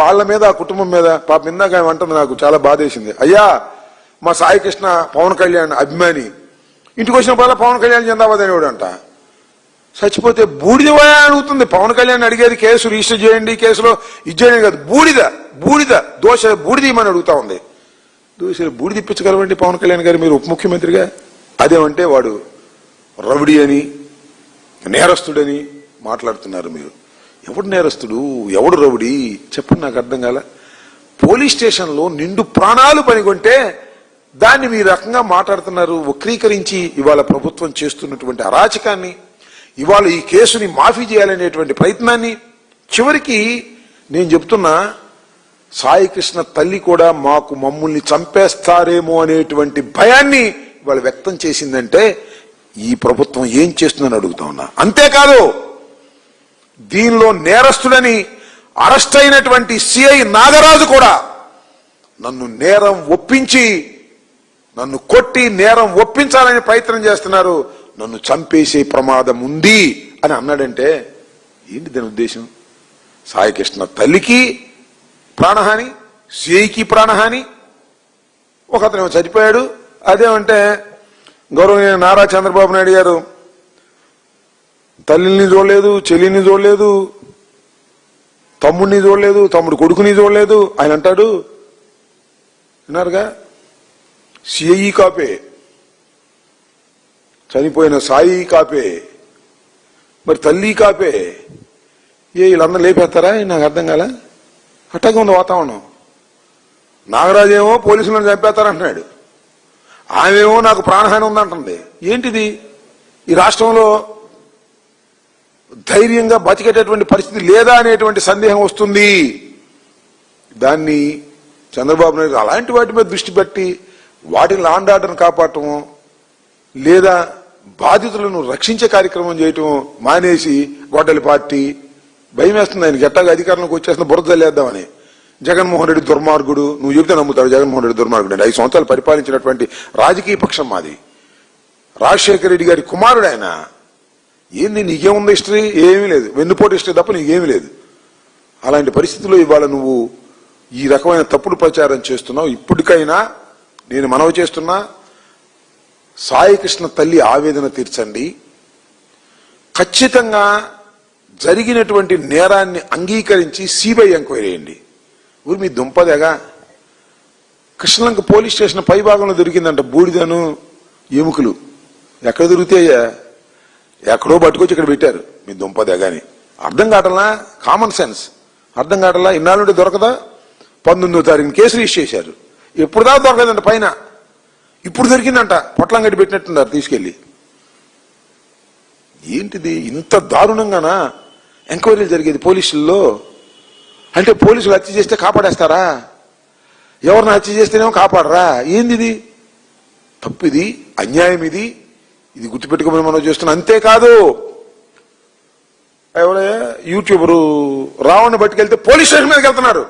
వాళ్ళ మీద ఆ కుటుంబం మీద పాప ఇందాక ఆమె అంటుంది, నాకు చాలా బాధేసింది. అయ్యా మా సాయి కృష్ణ పవన్ కళ్యాణ్ అభిమాని, ఇంటికి వచ్చినప్పుడు పవన్ కళ్యాణ్ జిందాబాద్ అనేవాడు అంట. చచ్చిపోతే బూడిదవా అడుగుతుంది. పవన్ కళ్యాణ్ అడిగేది కేసు రిజిస్టర్ చేయండి, కేసులో ఇచ్చేయండి కాదు, బూడిద దోష బూడిదీమని అడుగుతా ఉంది. దోష బూడిద ఇప్పించగలవండి పవన్ కళ్యాణ్ గారు మీరు ఉప ముఖ్యమంత్రిగా? అదేమంటే వాడు రౌడీ అని, నేరస్తుడని మాట్లాడుతున్నారు మీరు. ఎవడు నేరస్తుడు, ఎవడు రౌడీ చెప్పండి, నాకు అర్థం కాల. పోలీస్ స్టేషన్లో నిండు ప్రాణాలు పనికొంటే దాన్ని మీ రకంగా మాట్లాడుతున్నారు. వక్రీకరించి ఇవాళ ప్రభుత్వం చేస్తున్నటువంటి అరాచకాన్ని, ఇవాళ ఈ కేసుని మాఫీ చేయాలనేటువంటి ప్రయత్నాన్ని, చివరికి నేను చెప్తున్నా సాయి కృష్ణ తల్లి కూడా మమ్మల్ని చంపేస్తారేమో అనేటువంటి భయాన్ని ఇవాళ వ్యక్తం చేసిందంటే ఈ ప్రభుత్వం ఏం చేస్తుందని అడుగుతా ఉన్నా. అంతేకాదు దీనిలో నేరస్తుడని అరెస్ట్ అయినటువంటి సిఐ నాగరాజు కూడా నన్ను నేరం ఒప్పించి, నన్ను కొట్టి నేరం ఒప్పించాలని ప్రయత్నం చేస్తున్నారు, నన్ను చంపేసే ప్రమాదం ఉంది అని అన్నాడంటే ఏంటి దాని ఉద్దేశం? సాయి కృష్ణ తల్లికి ప్రాణహాని, సిఐకి ప్రాణహాని, ఒకతనేమో చనిపోయాడు. అదేమంటే గౌరవనీయ నారా చంద్రబాబు నాయుడు గారు తల్లిని చూడలేదు, చెల్లిని చూడలేదు, తమ్ముడిని చూడలేదు, తమ్ముడు కొడుకుని చూడలేదు. ఆయన అంటాడు, విన్నారుగా, సిఐ కాపే, చనిపోయిన సాయి కాపే, మరి తల్లి కాపే. వీళ్ళందరూ లేపేస్తారా? నాకు అర్థం కాల. అట్టగా ఉంది వాతావరణం. నాగరాజు ఏమో పోలీసులను చంపేస్తారంటున్నాడు, ఆమెమో నాకు ప్రాణహాని ఉందంటుంది. ఏంటిది? ఈ రాష్ట్రంలో ధైర్యంగా బతికేటటువంటి పరిస్థితి లేదా అనేటువంటి సందేహం వస్తుంది. దాన్ని చంద్రబాబు నాయుడు అలాంటి వాటి మీద దృష్టి పెట్టి వాటిని లా అండ్ ఆర్డర్ని కాపాడటము, లేదా బాధితులను రక్షించే కార్యక్రమం చేయటం మానేసి గొడ్డలి పార్టీ భయం వేస్తుంది. ఆయనకి ఎట్టాగా అధికారంలోకి వచ్చేసిన బురద చల్లేద్దామని. జగన్మోహన్ రెడ్డి దుర్మార్గుడు, నువ్వు చెబితే నమ్ముతాడు జగన్మోహన్ రెడ్డి దుర్మార్గుడు అని. 5 సంవత్సరాలు పరిపాలించినటువంటి రాజకీయ పక్షం మాది. రాజశేఖర రెడ్డి గారి కుమారుడు ఆయన. ఏంది నీకేముంది హిస్టరీ? ఏమీ లేదు, వెన్నుపోటు హిస్టరీ తప్ప నీకేమీ లేదు. అలాంటి పరిస్థితుల్లో ఇవాళ నువ్వు ఈ రకమైన తప్పుడు ప్రచారం చేస్తున్నావు. ఇప్పటికైనా నేను మనవి చేస్తున్నా, సాయి కృష్ణ తల్లి ఆవేదన తీర్చండి. ఖచ్చితంగా జరిగినటువంటి నేరాన్ని అంగీకరించి సిబిఐ ఎంక్వైరీ చేయండి. ఊరి మీ దుంపదేగా కృష్ణలంక పోలీస్ స్టేషన్ పై భాగంలో దొరికిందంట బూడిదను ఎముకలు. ఎక్కడ దొరుకుతాయ్యా? ఎక్కడో పట్టుకొచ్చి ఇక్కడ పెట్టారు. మీ దుంపదేగాని అర్థం కావటంలా, కామన్ సెన్స్ అర్థం కావటంలా. ఇన్నాళ్ళుంటే దొరకదా? 19వ తారీఖున కేసు రిజిస్టర్ చేశారు. ఎప్పుడు దాకా దొరకదంట పైన, ఇప్పుడు దొరికిందంట. పొట్లం గట్టి పెట్టినట్టున్నారు తీసుకెళ్లి. ఏంటిది? ఇంత దారుణంగానా ఎంక్వైరీలు జరిగేది పోలీసుల్లో? అంటే పోలీసులు హత్య చేస్తే కాపాడేస్తారా? ఎవరిని హత్య చేస్తేనేమో కాపాడరా? ఏంది తప్పు? ఇది అన్యాయం. ఇది గుర్తుపెట్టుకోమని మనం చేస్తున్నాం. అంతేకాదు ఎవడే యూట్యూబరు రావణ్ణి పట్టుకెళ్తే పోలీస్ స్టేషన్ మీదకి వెళ్తున్నారు.